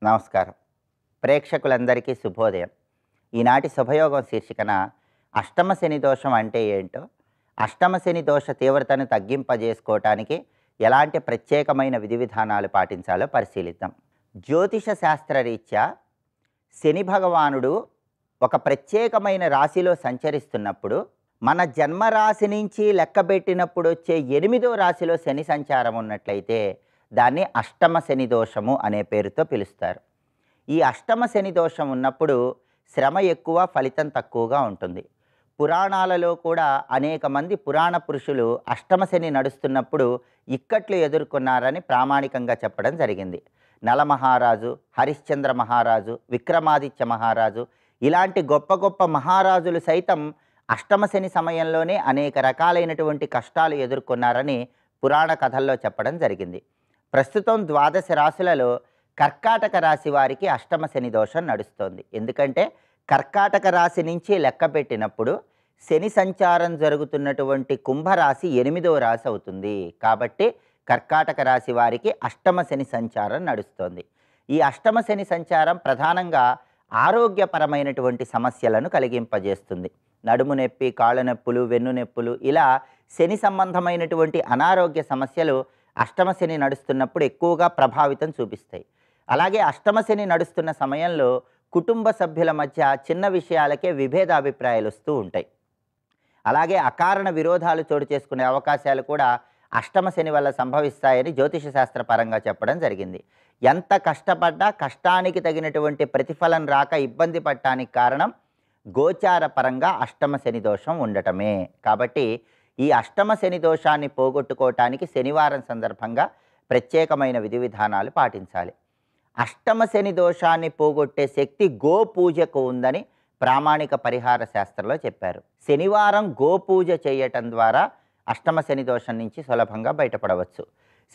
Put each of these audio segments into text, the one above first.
నమస్కారం. ప్రేక్షకులందరికీ శుభోదయం. ఈనాటి శుభయోగం శీర్షికన అష్టమ శని దోషం అంటే ఏంటో, అష్టమ శని దోష తీవ్రతను తగ్గింపజేసుకోవటానికి ఎలాంటి ప్రత్యేకమైన విధి విధానాలు పాటించాలో పరిశీలిద్దాం. జ్యోతిష శాస్త్రరీత్యా శని భగవానుడు ఒక ప్రత్యేకమైన రాశిలో సంచరిస్తున్నప్పుడు, మన జన్మరాశి నుంచి లెక్కబెట్టినప్పుడు వచ్చే 8వ రాశిలో శని సంచారం ఉన్నట్లయితే దాన్ని అష్టమ శని దోషము అనే పేరుతో పిలుస్తారు. ఈ అష్టమ శని దోషం ఉన్నప్పుడు శ్రమ ఎక్కువ, ఫలితం తక్కువగా ఉంటుంది. పురాణాలలో కూడా అనేక మంది పురాణ పురుషులు అష్టమ శని నడుస్తున్నప్పుడు ఇక్కట్లు ఎదుర్కొన్నారని ప్రామాణికంగా చెప్పడం జరిగింది. నలమహారాజు, హరిశ్చంద్ర మహారాజు, విక్రమాదిత్య మహారాజు ఇలాంటి గొప్ప గొప్ప మహారాజులు సైతం అష్టమ శని సమయంలోనే అనేక రకాలైనటువంటి కష్టాలు ఎదుర్కొన్నారని పురాణ కథల్లో చెప్పడం జరిగింది. ప్రస్తుతం 12 రాశులలో కర్కాటక రాశి వారికి అష్టమ శని దోషం నడుస్తోంది. ఎందుకంటే కర్కాటక రాశి నుంచి లెక్క పెట్టినప్పుడు శని సంచారం జరుగుతున్నటువంటి కుంభరాశి 8వ రాశి అవుతుంది. కాబట్టి కర్కాటక రాశి వారికి అష్టమ శని సంచారం నడుస్తోంది. ఈ అష్టమ శని సంచారం ప్రధానంగా ఆరోగ్యపరమైనటువంటి సమస్యలను కలిగింపజేస్తుంది. నడుము నొప్పి, కాళ్ళ నొప్పులు, వెన్ను నొప్పులు ఇలా శని సంబంధమైనటువంటి అనారోగ్య సమస్యలు అష్టమ శని నడుస్తున్నప్పుడు ఎక్కువగా ప్రభావితం చూపిస్తాయి. అలాగే అష్టమ శని నడుస్తున్న సమయంలో కుటుంబ సభ్యుల మధ్య చిన్న విషయాలకే విభేదాభిప్రాయాలు వస్తూ ఉంటాయి. అలాగే అకారణ విరోధాలు చోటు చేసుకునే అవకాశాలు కూడా అష్టమ శని వల్ల సంభవిస్తాయని జ్యోతిష శాస్త్ర పరంగా చెప్పడం జరిగింది. ఎంత కష్టపడ్డా కష్టానికి తగినటువంటి ప్రతిఫలం రాక ఇబ్బంది పడటానికి కారణం గోచార పరంగా అష్టమ శని దోషం ఉండటమే. కాబట్టి ఈ అష్టమ శని దోషాన్ని పోగొట్టుకోవటానికి శనివారం సందర్భంగా ప్రత్యేకమైన విధి విధానాలు పాటించాలి. అష్టమ శని దోషాన్ని పోగొట్టే శక్తి గోపూజకు ఉందని ప్రామాణిక పరిహార శాస్త్రంలో చెప్పారు. శనివారం గోపూజ చేయటం ద్వారా అష్టమ శని దోషం నుంచి సులభంగా బయటపడవచ్చు.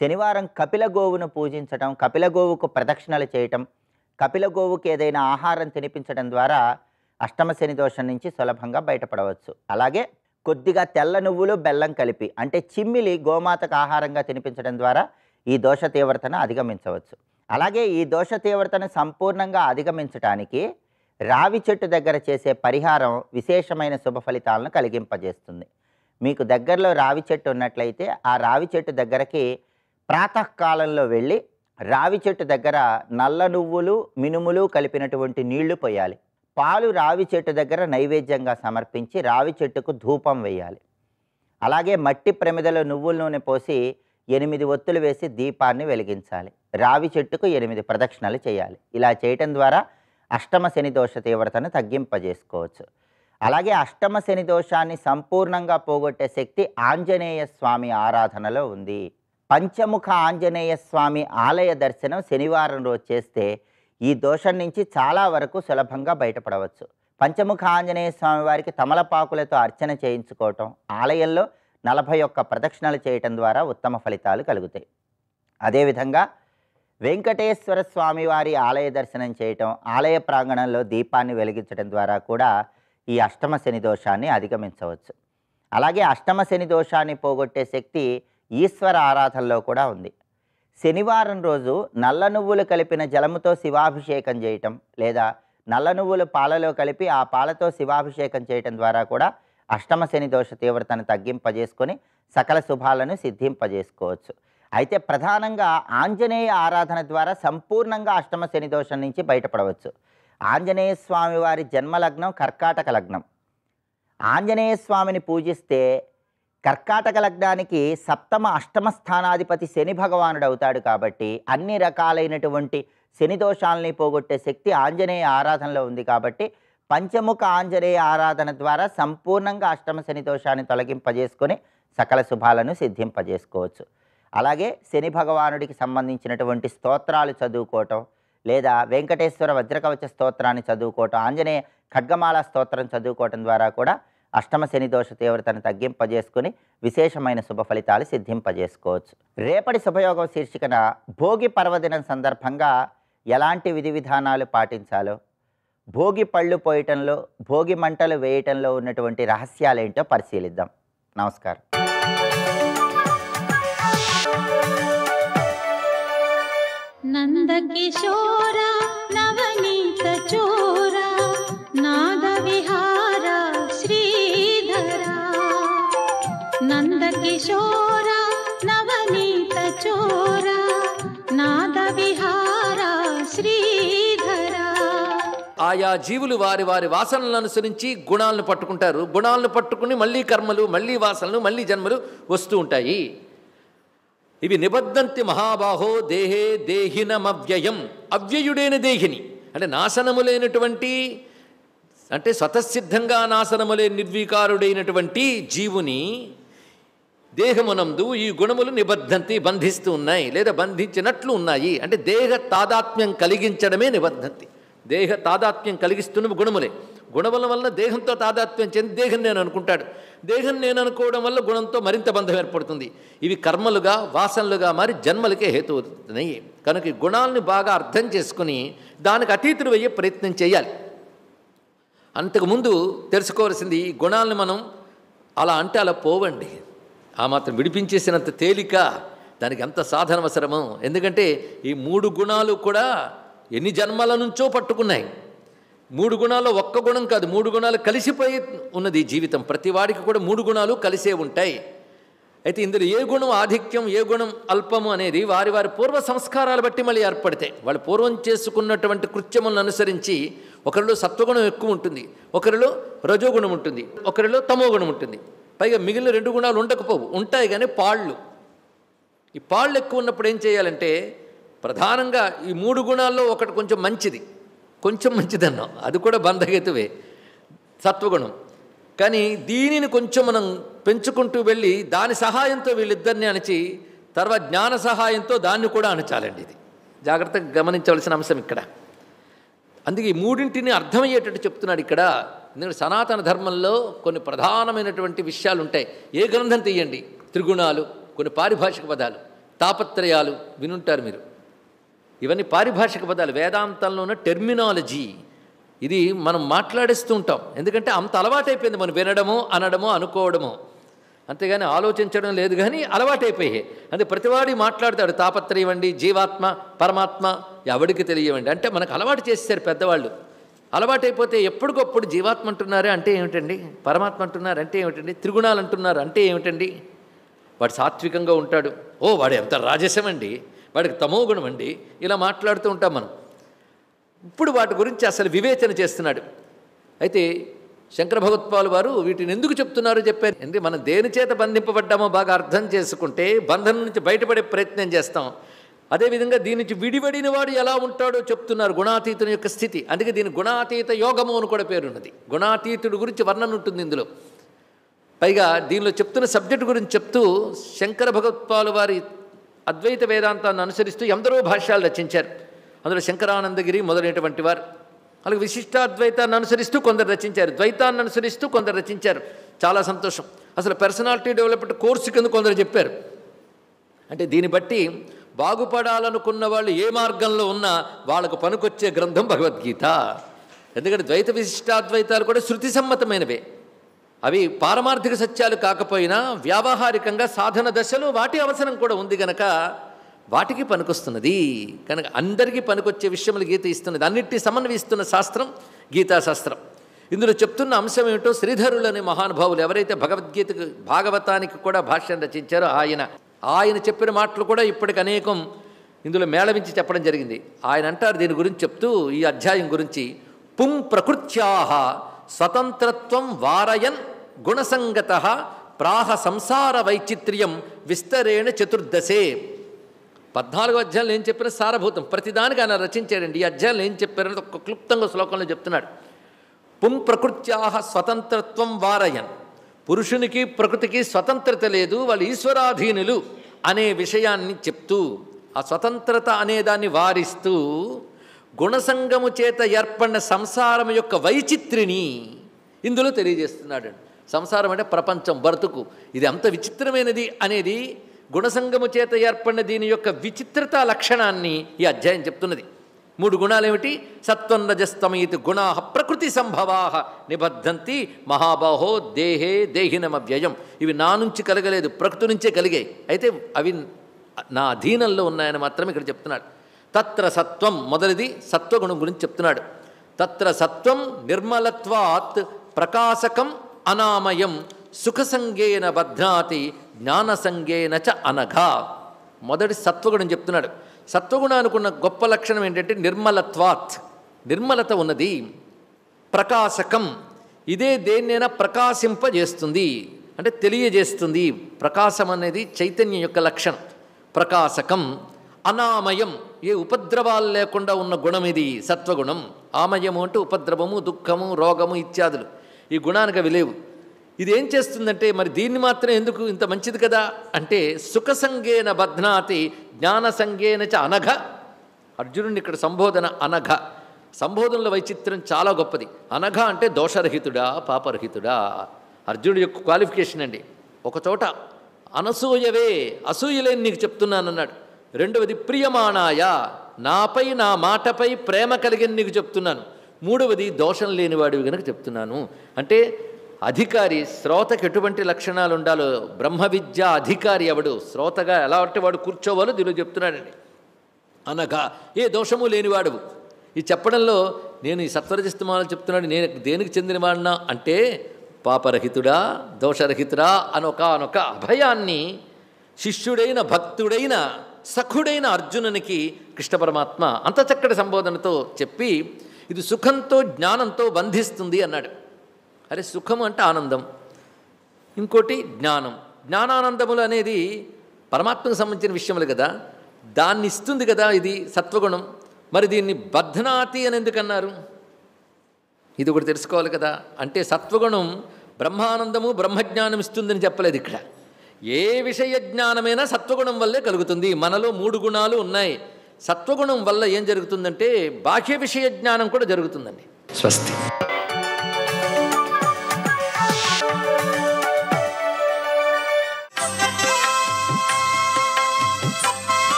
శనివారం కపిల గోవును పూజించటం, కపిల గోవుకు ప్రదక్షిణలు చేయటం, కపిల గోవుకి ఏదైనా ఆహారం తినిపించడం ద్వారా అష్టమ శని దోషం నుంచి సులభంగా బయటపడవచ్చు. అలాగే కొద్దిగా తెల్ల నువ్వులు, బెల్లం కలిపి అంటే చిమ్మిలి గోమాతకు ఆహారంగా తినిపించడం ద్వారా ఈ దోష తీవ్రతను అధిగమించవచ్చు. అలాగే ఈ దోష తీవ్రతను సంపూర్ణంగా అధిగమించడానికి రావి చెట్టు దగ్గర చేసే పరిహారం విశేషమైన శుభ ఫలితాలను కలిగింపజేస్తుంది. మీకు దగ్గరలో రావి చెట్టు ఉన్నట్లయితే ఆ రావి చెట్టు దగ్గరకి ప్రాతకాలంలో వెళ్ళి రావి చెట్టు దగ్గర నల్ల నువ్వులు, మినుములు కలిపినటువంటి నీళ్లు పోయాలి. పాలు రావి చెట్టు దగ్గర నైవేద్యంగా సమర్పించి రావి చెట్టుకు ధూపం వేయాలి. అలాగే మట్టి ప్రమిదలో నువ్వుల నూనె పోసి 8 ఒత్తులు వేసి దీపాన్ని వెలిగించాలి. రావి చెట్టుకు 8 ప్రదక్షిణలు చేయాలి. ఇలా చేయటం ద్వారా అష్టమ శని దోష తీవ్రతను తగ్గింపజేసుకోవచ్చు. అలాగే అష్టమ శని దోషాన్ని సంపూర్ణంగా పోగొట్టే శక్తి ఆంజనేయ స్వామి ఆరాధనలో ఉంది. పంచముఖ ఆంజనేయ స్వామి ఆలయ దర్శనం శనివారం రోజు చేస్తే ఈ దోషం నుంచి చాలా వరకు సులభంగా బయటపడవచ్చు. పంచముఖ ఆంజనేయ స్వామి వారికి తమలపాకులతో అర్చన చేయించుకోవటం, ఆలయంలో 41 ప్రదక్షిణలు చేయటం ద్వారా ఉత్తమ ఫలితాలు కలుగుతాయి. అదేవిధంగా వెంకటేశ్వర స్వామి వారి ఆలయ దర్శనం చేయటం, ఆలయ ప్రాంగణంలో దీపాన్ని వెలిగించడం ద్వారా కూడా ఈ అష్టమ శని దోషాన్ని అధిగమించవచ్చు. అలాగే అష్టమ శని దోషాన్ని పోగొట్టే శక్తి ఈశ్వర ఆరాధనలో కూడా ఉంది. శనివారం రోజు నల్ల నువ్వులు కలిపిన జలముతో శివాభిషేకం చేయటం, లేదా నల్ల నువ్వులు పాలలో కలిపి ఆ పాలతో శివాభిషేకం చేయటం ద్వారా కూడా అష్టమ శని దోష తీవ్రతను తగ్గింపజేసుకొని సకల శుభాలను సిద్ధింపజేసుకోవచ్చు. అయితే ప్రధానంగా ఆంజనేయ ఆరాధన ద్వారా సంపూర్ణంగా అష్టమ శని దోషం నుంచి బయటపడవచ్చు. ఆంజనేయ స్వామి వారి జన్మలగ్నం కర్కాటక లగ్నం. ఆంజనేయ స్వామిని పూజిస్తే కర్కాటక లగ్నానికి సప్తమ అష్టమ స్థానాధిపతి శని భగవానుడు అవుతాడు. కాబట్టి అన్ని రకాలైనటువంటి శని దోషాలని పోగొట్టే శక్తి ఆంజనేయ ఆరాధనలో ఉంది. కాబట్టి పంచముఖ ఆంజనేయ ఆరాధన ద్వారా సంపూర్ణంగా అష్టమ శని దోషాన్ని తొలగింపజేసుకొని సకల శుభాలను సిద్ధింపజేసుకోవచ్చు. అలాగే శని భగవానుడికి సంబంధించినటువంటి స్తోత్రాలు చదువుకోవటం, లేదా వెంకటేశ్వర వజ్రకవచ స్తోత్రాన్ని చదువుకోవటం, ఆంజనేయ ఖడ్గమాల స్తోత్రం చదువుకోవటం ద్వారా కూడా అష్టమ శని దోష తీవ్రతను తగ్గింపజేసుకుని విశేషమైన శుభ ఫలితాలు సిద్ధింపజేసుకోవచ్చు. రేపటి శుభయోగం శీర్షికన భోగి పర్వదినం సందర్భంగా ఎలాంటి విధి విధానాలు పాటించాలో, భోగి పళ్ళు పోయటంలో, భోగి మంటలు వేయటంలో ఉన్నటువంటి రహస్యాలేంటో పరిశీలిద్దాం. నమస్కారం. నందకిశోర నవనీత చోర నాద విహార శ్రీధర నందకిశోర నవనీత చోర నాద విహార శ్రీధర. ఆయా జీవులు వారి వారి వాసనలను అనుసరించి గుణాలను పట్టుకుంటారు. గుణాలను పట్టుకుని మళ్ళీ కర్మలు, మళ్ళీ వాసనలు, మళ్ళీ జన్మలు వస్తూ ఉంటాయి. ఇవి నిబద్ధంతి మహాబాహో దేహే దేహినమవ్యయం. అవ్యయుడైన దేహిని అంటే నాశనము లేనటువంటి, అంటే స్వతసిద్ధంగా నాశనము లేని నిర్వీకారుడైనటువంటి జీవుని దేహమునందు ఈ గుణములు నిబద్ధంతి బంధిస్తూ ఉన్నాయి, లేదా బంధించినట్లు ఉన్నాయి. అంటే దేహ తాదాత్మ్యం కలిగించడమే నిబద్ధంతి. దేహ తాదాత్మ్యం కలిగిస్తున్నవి గుణములే. గుణముల వలన దేహంతో తాదాత్మ్యం చెంది దేహం నేను అనుకుంటాడు. దేహం నేను అనుకోవడం వల్ల గుణంతో మరింత బంధం ఏర్పడుతుంది. ఇవి కర్మలుగా, వాసనలుగా మారి జన్మలకే హేతు అవుతున్నాయి. కనుక ఈ గుణాలని బాగా అర్థం చేసుకుని దానికి అతీతులు అయ్యే ప్రయత్నం చేయాలి. అంతకుముందు తెలుసుకోవాల్సింది, ఈ గుణాలను మనం అలా అంటే అలా పోవండి. ఆ మాత్రం విడిపించేసినంత తేలిక, దానికి ఎంత సాధన అవసరమో. ఎందుకంటే ఈ 3 గుణాలు కూడా ఎన్ని జన్మల నుంచో పట్టుకున్నాయి. 3 గుణాల్లో ఒక్క గుణం కాదు, 3 గుణాలు కలిసిపోయి ఉన్నది ఈ జీవితం. ప్రతి వాడికి కూడా 3 గుణాలు కలిసే ఉంటాయి. అయితే ఇందులో ఏ గుణం ఆధిక్యం, ఏ గుణం అల్పము అనేది వారి వారి పూర్వ సంస్కారాలు బట్టి మళ్ళీ ఏర్పడతాయి. వాళ్ళు పూర్వం చేసుకున్నటువంటి కృత్యములను అనుసరించి ఒకరిలో సత్వగుణం ఎక్కువ ఉంటుంది, ఒకరిలో రజోగుణం ఉంటుంది, ఒకరిలో తమోగుణం ఉంటుంది. పైగా మిగిలిన 2 గుణాలు ఉండకపోవు, ఉంటాయి కానీ పాళ్ళు. ఈ పాళ్ళు ఎక్కువ ఉన్నప్పుడు ఏం చేయాలంటే, ప్రధానంగా ఈ 3 గుణాల్లో ఒకటి కొంచెం మంచిది, కొంచెం మంచిదన్నాం, అది కూడా బంధగతువే, సత్వగుణం. కానీ దీనిని కొంచెం మనం పెంచుకుంటూ వెళ్ళి దాని సహాయంతో వీళ్ళిద్దరిని అణచి తర్వాత జ్ఞాన సహాయంతో దాన్ని కూడా అణచాలండి. ఇది జాగ్రత్తగా గమనించవలసిన అంశం ఇక్కడ. అందుకే ఈ 3ంటిని అర్థమయ్యేటట్టు చెప్తున్నాడు ఇక్కడ. ఎందుకంటే సనాతన ధర్మంలో కొన్ని ప్రధానమైనటువంటి విషయాలు ఉంటాయి. ఏ గ్రంథం తీయండి, త్రిగుణాలు, కొన్ని పారిభాషిక పదాలు, తాపత్రయాలు వినుంటారు మీరు. ఇవన్నీ పారిభాషిక పదాలు, వేదాంతంలో ఉన్న టెర్మినాలజీ. ఇది మనం మాట్లాడేస్తూ ఉంటాం, ఎందుకంటే అంత అలవాటైపోయింది మనం వినడము, అనడము, అనుకోవడము. అంతేగాని ఆలోచించడం లేదు, కానీ అలవాటైపోయాయి. అంటే ప్రతివాడి మాట్లాడతాడు, తాపత్రయం అండి, జీవాత్మ, పరమాత్మ ఎవడికి తెలియవండి అంటే మనకు అలవాటు చేశారు పెద్దవాళ్ళు. అలవాటైపోతే ఎప్పటికప్పుడు జీవాత్మ అంటున్నారే అంటే ఏమిటండి, పరమాత్మ అంటున్నారు అంటే ఏమిటండి, త్రిగుణాలు అంటున్నారు అంటే ఏమిటండి, వాడు సాత్వికంగా ఉంటాడు, ఓ వాడు ఎంత రాజసమండి, వాడికి తమో గుణం అండి, ఇలా మాట్లాడుతూ ఉంటాం మనం. ఇప్పుడు వాటి గురించి అసలు వివేచన చేస్తున్నాడు. అయితే శంకర భగవత్పాలు వారు వీటిని ఎందుకు చెప్తున్నారో చెప్పారు. ఎందుకంటే మనం దేని చేత బంధింపబడ్డామో బాగా అర్థం చేసుకుంటే బంధం నుంచి బయటపడే ప్రయత్నం చేస్తాం. అదేవిధంగా దీని నుంచి విడివడిన వాడు ఎలా ఉంటాడో చెప్తున్నారు, గుణాతీతుని యొక్క స్థితి. అందుకే దీని గుణాతీత యోగము అని కూడా పేరున్నది. గుణాతీతుడి గురించి వర్ణన ఉంటుంది ఇందులో. పైగా దీనిలో చెప్తున్న సబ్జెక్టు గురించి చెప్తూ శంకర భగవత్పాలు వారి అద్వైత వేదాంతాన్ని అనుసరిస్తూ ఎందరో భాష్యాలు రచించారు. అందులో శంకరానందగిరి మొదలైనటువంటి వారు. అలాగే విశిష్టాద్వైతాన్ని అనుసరిస్తూ కొందరు రచించారు, ద్వైతాన్ని అనుసరిస్తూ కొందరు రచించారు. చాలా సంతోషం. అసలు పర్సనాలిటీ డెవలప్మెంట్ కోర్సు కింద కొందరు చెప్పారు. అంటే దీన్ని బట్టి బాగుపడాలనుకున్న వాళ్ళు ఏ మార్గంలో ఉన్నా వాళ్ళకు పనికొచ్చే గ్రంథం భగవద్గీత. ఎందుకంటే ద్వైత విశిష్టాద్వైతాలు కూడా శృతి సమ్మతమైనవే. అవి పారమార్థిక సత్యాలు కాకపోయినా వ్యావహారికంగా సాధన దశలో వాటి అవసరం కూడా ఉంది కనుక వాటికి పనికొస్తున్నది. కనుక అందరికీ పనికొచ్చే విషయములు గీత ఇస్తున్నది. అన్నిటినీ సమన్వయిస్తున్న శాస్త్రం గీతాశాస్త్రం. ఇందులో చెప్తున్న అంశం ఏమిటో శ్రీధరులని మహానుభావులు ఎవరైతే భగవద్గీతకు భాగవతానికి కూడా భాష్యం రచించారో ఆయన చెప్పిన మాటలు కూడా ఇప్పటికి అనేకం ఇందులో మేళవించి చెప్పడం జరిగింది. ఆయన అంటారు దీని గురించి చెప్తూ ఈ అధ్యాయం గురించి, పుం ప్రకృత్యాః స్వతంత్రత్వం వారయన్ గుణసంగత ప్రాహ సంసార వైచిత్ర్యం విస్తరేణ చతుర్దశే. 14వ అధ్యాయంలో ఏం చెప్పినా సారభూతం, ప్రతిదానికి ఆయన రచించాడండి. ఈ అధ్యాయంలో ఏం చెప్పారని ఒక క్లుప్తంగా శ్లోకంలో చెప్తున్నాడు. పుం ప్రకృత్యాః స్వతంత్రత్వం వారయన్, పురుషునికి ప్రకృతికి స్వతంత్రత లేదు, వాళ్ళు ఈశ్వరాధీనులు అనే విషయాన్ని చెప్తూ ఆ స్వతంత్రత అనేదాన్ని వారిస్తూ గుణసంగము చేత ఏర్పడిన సంసారం యొక్క వైచిత్రిని ఇందులో తెలియజేస్తున్నాడు. సంసారం అంటే ప్రపంచం, బ్రతుకు, ఇది అంత విచిత్రమైనది అనేది గుణసంగము చేత ఏర్పడిన దీని యొక్క విచిత్రత లక్షణాన్ని ఈ అధ్యాయం చెప్తున్నది. 3 గుణాలు ఏమిటి? సత్వం రజస్తమయితి గుణా ప్రకృతి సంభవా నిబద్ధంతి మహాబాహో దేహే దేహినమవ్యయం. ఇవి నా నుంచి కలగలేదు, ప్రకృతి నుంచే కలిగాయి. అయితే అవి నా అధీనంలో ఉన్నాయని మాత్రం ఇక్కడ చెప్తున్నాడు. తత్ర సత్వం మొదటిది సత్వగుణం గురించి చెప్తున్నాడు. తత్ర సత్వం నిర్మలత్వాత్ ప్రకాశకం అనామయం సుఖసంగేన బధ్నాతి జ్ఞానసంగేన చ అనఘా. మొదటి సత్వగుణం చెప్తున్నాడు. సత్వగుణానికి ఉన్న గొప్ప లక్షణం ఏంటంటే నిర్మలత్వాత్, నిర్మలత ఉన్నది. ప్రకాశకం, ఇదే దేన్నైనా ప్రకాశింపజేస్తుంది, అంటే తెలియజేస్తుంది. ప్రకాశం అనేది చైతన్యం యొక్క లక్షణం. ప్రకాశకం. అనామయం, ఏ ఉపద్రవాలు లేకుండా ఉన్న గుణం ఇది సత్వగుణం. ఆమయము అంటే ఉపద్రవము, దుఃఖము, రోగము ఇత్యాదులు. ఈ గుణానికి అవి లేవు. ఇది ఏం చేస్తుందంటే మరి దీన్ని మాత్రం ఎందుకు ఇంత మంచిది కదా అంటే సుఖసంగేన బధ్నాతి జ్ఞానసంగేన చ అనఘ. అర్జునుడిని ఇక్కడ సంబోధన అనఘ. సంబోధనల వైచిత్ర్యం చాలా గొప్పది. అనఘ అంటే దోషరహితుడా, పాపరహితుడా. అర్జునుడి యొక్క క్వాలిఫికేషన్ అండి. ఒకచోట అనసూయవే, అసూయలేని నీకు చెప్తున్నానన్నాడు. రెండవది ప్రియమాణాయ, నాపై నా మాటపై ప్రేమ కలిగిన నీకు చెప్తున్నాను. మూడవది దోషం లేనివాడివి కనుక చెప్తున్నాను. అంటే అధికారి, శ్రోతకు ఎటువంటి లక్షణాలు ఉండాలో, బ్రహ్మ విద్య అధికారి ఎవడు, శ్రోతగా ఎలా అంటే వాడు కూర్చోవాలో దీనిలో చెప్తున్నాడండి. అనగా ఏ దోషము లేనివాడు. ఈ చెప్పడంలో నేను ఈ సత్వరజస్తమాలు చెప్తున్నాడు, నేను దేనికి చెందినవాడినా అంటే పాపరహితుడా, దోషరహితుడా అనొక అభయాన్ని శిష్యుడైన భక్తుడైన సఖుడైన అర్జునునికి కృష్ణ పరమాత్మ అంత చక్కటి సంబోధనతో చెప్పి ఇది సుఖంతో జ్ఞానంతో బంధిస్తుంది అన్నాడు. అరే సుఖం అంటే ఆనందం, ఇంకోటి జ్ఞానం. జ్ఞానానందములు అనేది పరమాత్మకు సంబంధించిన విషయములు కదా, దాన్ని ఇస్తుంది కదా ఇది సత్వగుణం. మరి దీన్ని బధ్నాతి అని ఎందుకన్నారు? ఇది ఒకటి తెలుసుకోవాలి కదా. అంటే సత్వగుణం బ్రహ్మానందము బ్రహ్మజ్ఞానం ఇస్తుందని చెప్పలేదు ఇక్కడ. ఏ విషయ జ్ఞానమైనా సత్వగుణం వల్లే కలుగుతుంది. మనలో 3 గుణాలు ఉన్నాయి. సత్వగుణం వల్ల ఏం జరుగుతుందంటే బాహ్య విషయ జ్ఞానం కూడా జరుగుతుందండి. స్వస్తి.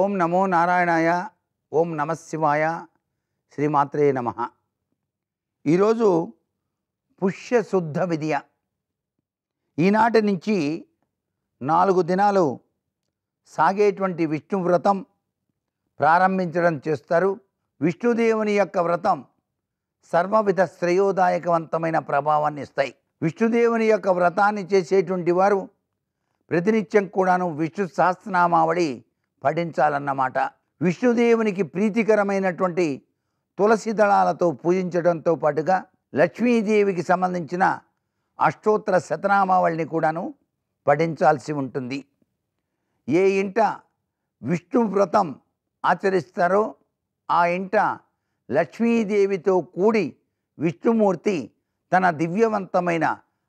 ఓం నమో నారాయణాయ, ఓం నమశివాయ, శ్రీమాత్రే నమః. ఈరోజు పుష్యశుద్ధ విద్య. ఈనాటి నుంచి 4 దినాలు సాగేటువంటి విష్ణు వ్రతం ప్రారంభించడం చేస్తారు. విష్ణుదేవుని యొక్క వ్రతం సర్వవిధ శ్రేయోదాయకవంతమైన ప్రభావాన్ని ఇస్తాయి. విష్ణుదేవుని యొక్క వ్రతాన్ని చేసేటువంటి వారు ప్రతినిత్యం కూడాను విష్ణు సహస్రనామావళి పఠించాలన్నమాట. విష్ణుదేవునికి ప్రీతికరమైనటువంటి తులసి దళాలతో పూజించడంతో పాటుగా లక్ష్మీదేవికి సంబంధించిన అష్టోత్తర శతనామావళిని కూడాను పఠించాల్సి ఉంటుంది. ఏ ఇంట విష్ణు వ్రతం ఆచరిస్తారో ఆ ఇంట లక్ష్మీదేవితో కూడి విష్ణుమూర్తి తన దివ్యవంతమైన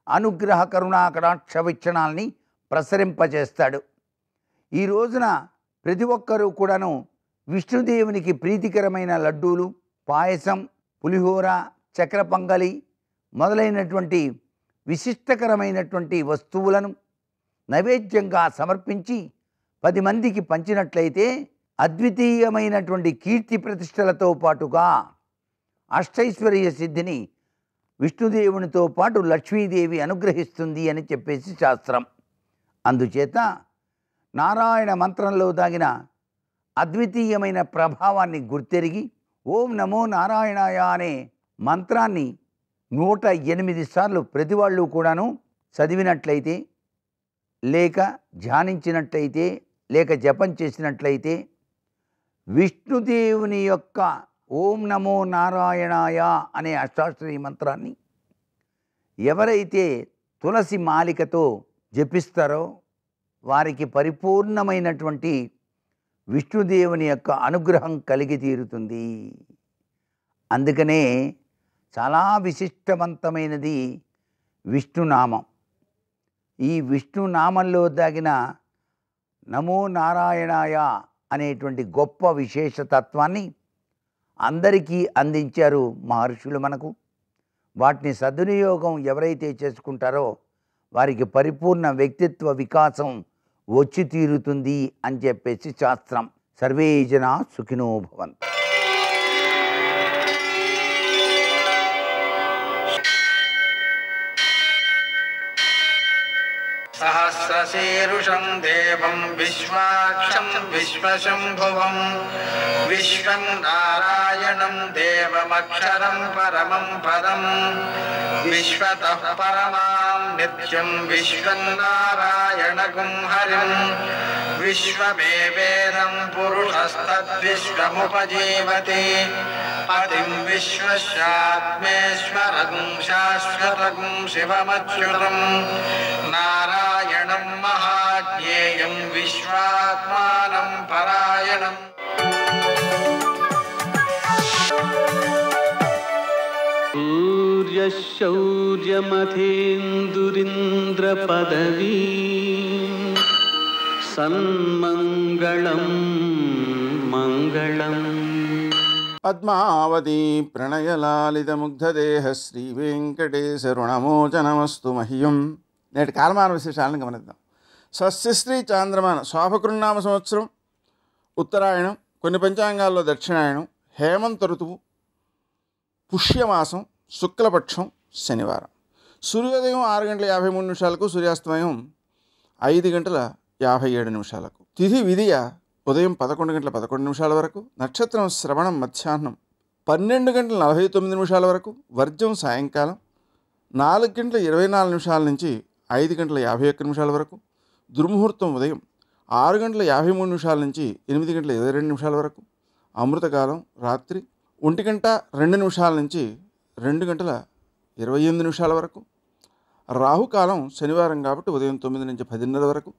అనుగ్రహ కరుణా కటాక్ష వీక్షణాల్ని ప్రసరింపజేస్తాడు. ఈ రోజున ప్రతి ఒక్కరూ కూడాను విష్ణుదేవునికి ప్రీతికరమైన లడ్డూలు, పాయసం, పులిహోర, చక్ర పొంగలి మొదలైనటువంటి విశిష్టకరమైనటువంటి వస్తువులను నైవేద్యంగా సమర్పించి 10 మందికి పంచినట్లయితే అద్వితీయమైనటువంటి కీర్తి ప్రతిష్టలతో పాటుగా అష్టైశ్వర్య సిద్ధిని విష్ణుదేవునితో పాటు లక్ష్మీదేవి అనుగ్రహిస్తుంది అని చెప్పేసి శాస్త్రం. అందుచేత నారాయణ మంత్రంలో దాగిన అద్వితీయమైన ప్రభావాన్ని గుర్తెరిగి ఓం నమో నారాయణాయ అనే మంత్రాన్ని 108 సార్లు ప్రతి వాళ్ళు కూడాను చదివినట్లయితే, లేక ధ్యానించినట్లయితే, లేక జపం చేసినట్లయితే విష్ణుదేవుని యొక్క ఓం నమో నారాయణాయ అనే అష్టాక్షరీ మంత్రాన్ని ఎవరైతే తులసి మాలికతో జపిస్తారో వారికి పరిపూర్ణమైనటువంటి విష్ణుదేవుని యొక్క అనుగ్రహం కలిగి తీరుతుంది. అందుకనే చాలా విశిష్టవంతమైనది విష్ణునామం. ఈ విష్ణునామంలో దాగిన నమో నారాయణాయ అనేటువంటి గొప్ప విశేషతత్వాన్ని అందరికీ అందించారు మహర్షులు మనకు. వాటిని సద్వినియోగం ఎవరైతే చేసుకుంటారో వారికి పరిపూర్ణ వ్యక్తిత్వ వికాసం వచ్చి తీరుతుంది అని చెప్పేసి శాస్త్రం. సర్వే జనా సుఖినో భవంతు. सहस्रशीर्षं देवं विश्वाक्षं विश्वशम्भुवं विश्वं नारायणं देवमक्षरं परमं पदं विश्वतः परमां नित्यं विश्वं नारायणगुं हरिं विश्वमेवेदं पुरुषस्तद्विश्वमुपजीवति पतिं विश्वस्यात्मेश्वरगुं शाश्वतगुं शिवमच्युतं नारायणं महाज्ञेयं विश्वात्मानं परायणम् सूर्यशौर्यमथेन्दुरिन्द्रपदवी सन्मङ्गलं मङ्गलम् పద్మావతి ప్రణయలాలితముగ్ధదేహ శ్రీ వెంకటేశరుణమోచనమస్తు మహ్యం. నేటి కాలమాన విశేషాలను గమనిద్దాం. స్వస్తిశ్రీ చాంద్రమాన శోభకృన్నామ సంవత్సరం ఉత్తరాయణం, కొన్ని పంచాంగాల్లో దక్షిణాయనం, హేమంత ఋతువు, పుష్యమాసం, శుక్లపక్షం, శనివారం. సూర్యోదయం 6:53 సూర్యాస్తమయం 5:57 తిథి విధియ ఉదయం 11:11 వరకు, నక్షత్రం శ్రవణం మధ్యాహ్నం 12:49 వరకు, వర్జం సాయంకాలం 4:24 నుంచి 5:51 వరకు, దుర్ముహూర్తం ఉదయం 6:53 నుంచి 8:22 వరకు, అమృతకాలం రాత్రి 1:02 నుంచి 2:28 వరకు, రాహుకాలం శనివారం కాబట్టి ఉదయం 9 నుంచి 10:30 వరకు,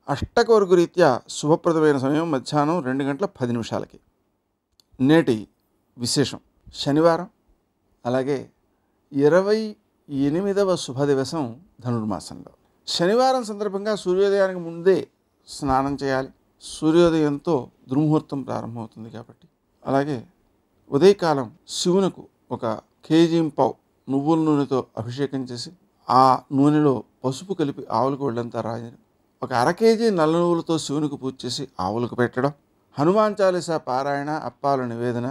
అష్టకవర్గు రీత్యా శుభప్రదమైన సమయం మధ్యాహ్నం 2:10. నేటి విశేషం శనివారం, అలాగే 28వ శుభ దివసం ధనుర్మాసంలో. శనివారం సందర్భంగా సూర్యోదయానికి ముందే స్నానం చేయాలి. సూర్యోదయంతో దుర్ముహూర్తం ప్రారంభమవుతుంది కాబట్టి. అలాగే ఉదయకాలం శివునకు 1 కేజీ నువ్వుల నూనెతో అభిషేకం చేసి ఆ నూనెలో పసుపు కలిపి ఆవులకు ఒళ్ళంతా రాయడం, 1 అర కేజీ నల్ల నువ్వులతో శివునికి పూజ చేసి ఆవులకు పెట్టడం, హనుమాన్ చాలీసా పారాయణ, అప్పాల నివేదన,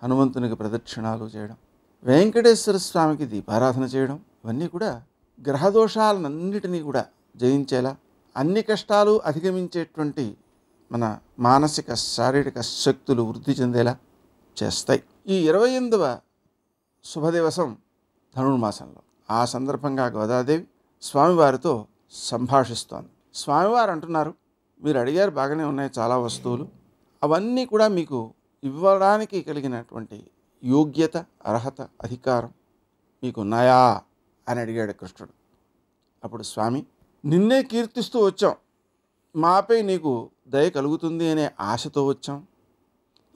హనుమంతునికి ప్రదక్షిణాలు చేయడం, వెంకటేశ్వర స్వామికి దీపారాధన చేయడం, ఇవన్నీ కూడా గ్రహదోషాలన్నిటినీ కూడా జయించేలా, అన్ని కష్టాలు అధిగమించేటువంటి మన మానసిక శారీరక శక్తులు వృద్ధి చెందేలా చేస్తాయి. ఈ 28వ శుభదివసం ధనుర్మాసంలో. ఆ సందర్భంగా గోదాదేవి స్వామివారితో సంభాషిస్తోంది. స్వామివారు అంటున్నారు, మీరు అడిగారు బాగానే ఉన్నాయి చాలా వస్తువులు, అవన్నీ కూడా మీకు ఇవ్వడానికి కలిగినటువంటి యోగ్యత, అర్హత, అధికారం మీకు ఉన్నాయా అని అడిగాడు కృష్ణుడు. అప్పుడు స్వామి, నిన్నే కీర్తిస్తూ వచ్చాం, మాపై నీకు దయ కలుగుతుంది అనే ఆశతో వచ్చాం,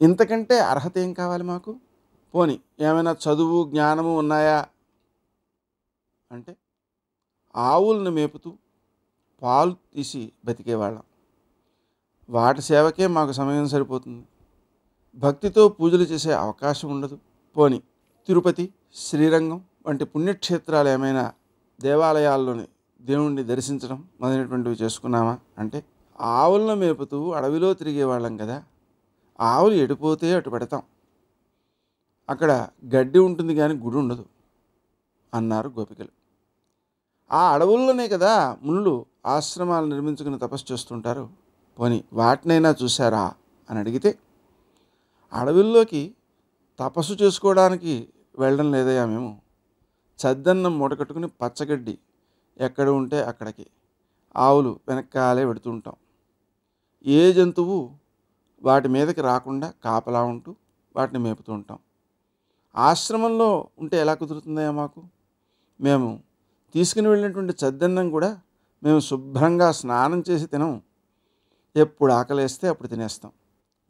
ఇంతకంటే అర్హత ఏం కావాలి మాకు? పోని ఏమైనా చదువు జ్ఞానము ఉన్నాయా అంటే, ఆవులను మేపుతూ పాలు తీసి బతికేవాళ్ళం, వాటి సేవకే మాకు సమయం సరిపోతుంది, భక్తితో పూజలు చేసే అవకాశం ఉండదు. పోని తిరుపతి, శ్రీరంగం వంటి పుణ్యక్షేత్రాలు ఏమైనా దేవాలయాల్లోని దేవుణ్ణి దర్శించడం మొదలైనటువంటివి చేసుకున్నామా అంటే, ఆవులను మేపుతూ అడవిలో తిరిగేవాళ్ళం కదా, ఆవులు ఎడిపోతే అటు పెడతాం, అక్కడ గడ్డి ఉంటుంది కానీ గుడి ఉండదు అన్నారు గోపికలు. ఆ అడవుల్లోనే కదా మునులు ఆశ్రమాలు నిర్మించుకుని తపస్సు చేస్తుంటారు, పోని వాటినైనా చూశారా అని అడిగితే, అడవుల్లోకి తపస్సు చేసుకోవడానికి వెళ్ళడం లేదయ్యా, మేము చద్దన్నం మూట కట్టుకుని పచ్చగడ్డి ఎక్కడ ఉంటే అక్కడికి ఆవులు వెనకాలే పెడుతుంటాం, ఏ జంతువు వాటి మీదకి రాకుండా కాపలా ఉంటూ వాటిని మేపుతూ ఉంటాం. ఆశ్రమంలో ఉంటే ఎలా కుదురుతుందయ్యా మాకు? మేము తీసుకుని వెళ్ళినటువంటి చద్దన్నం కూడా మేము శుభ్రంగా స్నానం చేసి తినం, ఎప్పుడు ఆకలేస్తే అప్పుడు తినేస్తాం.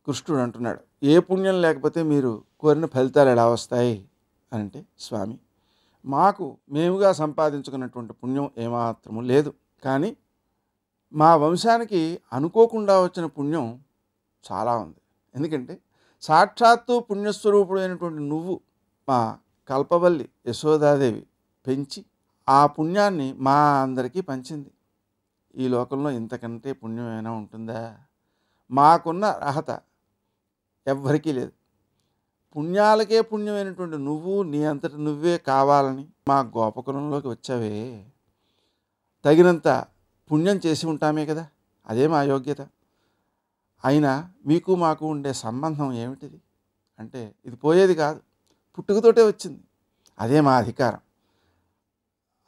కృష్ణుడు అంటున్నాడు, ఏ పుణ్యం లేకపోతే మీరు కోరిన ఫలితాలు ఎలా వస్తాయి అని అంటే, స్వామి మాకు మేముగా సంపాదించుకున్నటువంటి పుణ్యం ఏమాత్రము లేదు, కానీ మా వంశానికి అనుకోకుండా వచ్చిన పుణ్యం చాలా ఉంది. ఎందుకంటే సాక్షాత్తు పుణ్యస్వరూపుడైనటువంటి నువ్వు మా కల్పవల్లి యశోదాదేవి పెంచి ఆ పుణ్యాన్ని మా అందరికీ పంచింది. ఈ లోకంలో ఇంతకంటే పుణ్యం ఏమైనా ఉంటుందా? మాకున్న అర్హత ఎవ్వరికీ లేదు. పుణ్యాలకే పుణ్యమైనటువంటి నువ్వు నీ అంతటి నువ్వే కావాలని మా గోపకులంలోకి వచ్చావే, తగినంత పుణ్యం చేసి ఉంటామే కదా, అదే మా యోగ్యత. అయినా మీకు మాకు ఉండే సంబంధం ఏమిటిది అంటే ఇది పోయేది కాదు, పుట్టుకతోటే వచ్చింది, అదే మా అధికారం.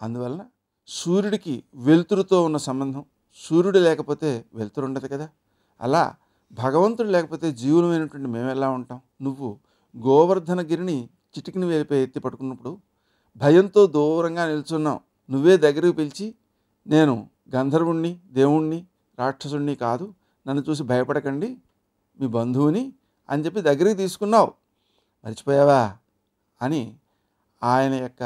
అందువలన సూర్యుడికి వెలుతురుతో ఉన్న సంబంధం, సూర్యుడు లేకపోతే వెలుతురు ఉండదు కదా, అలా భగవంతుడు లేకపోతే జీవులమైనటువంటి మేము ఎలా ఉంటాం? నువ్వు గోవర్ధనగిరిని చిటికిని వేలిపై ఎత్తి పట్టుకున్నప్పుడు భయంతో దూరంగా నిల్చున్నావు, నువ్వే దగ్గరికి పిలిచి నేను గంధర్వుణ్ణి, దేవుణ్ణి, రాక్షసుణ్ణి కాదు, నన్ను చూసి భయపడకండి, మీ బంధువుని అని చెప్పి దగ్గరికి తీసుకున్నావు, మర్చిపోయావా అని ఆయన యొక్క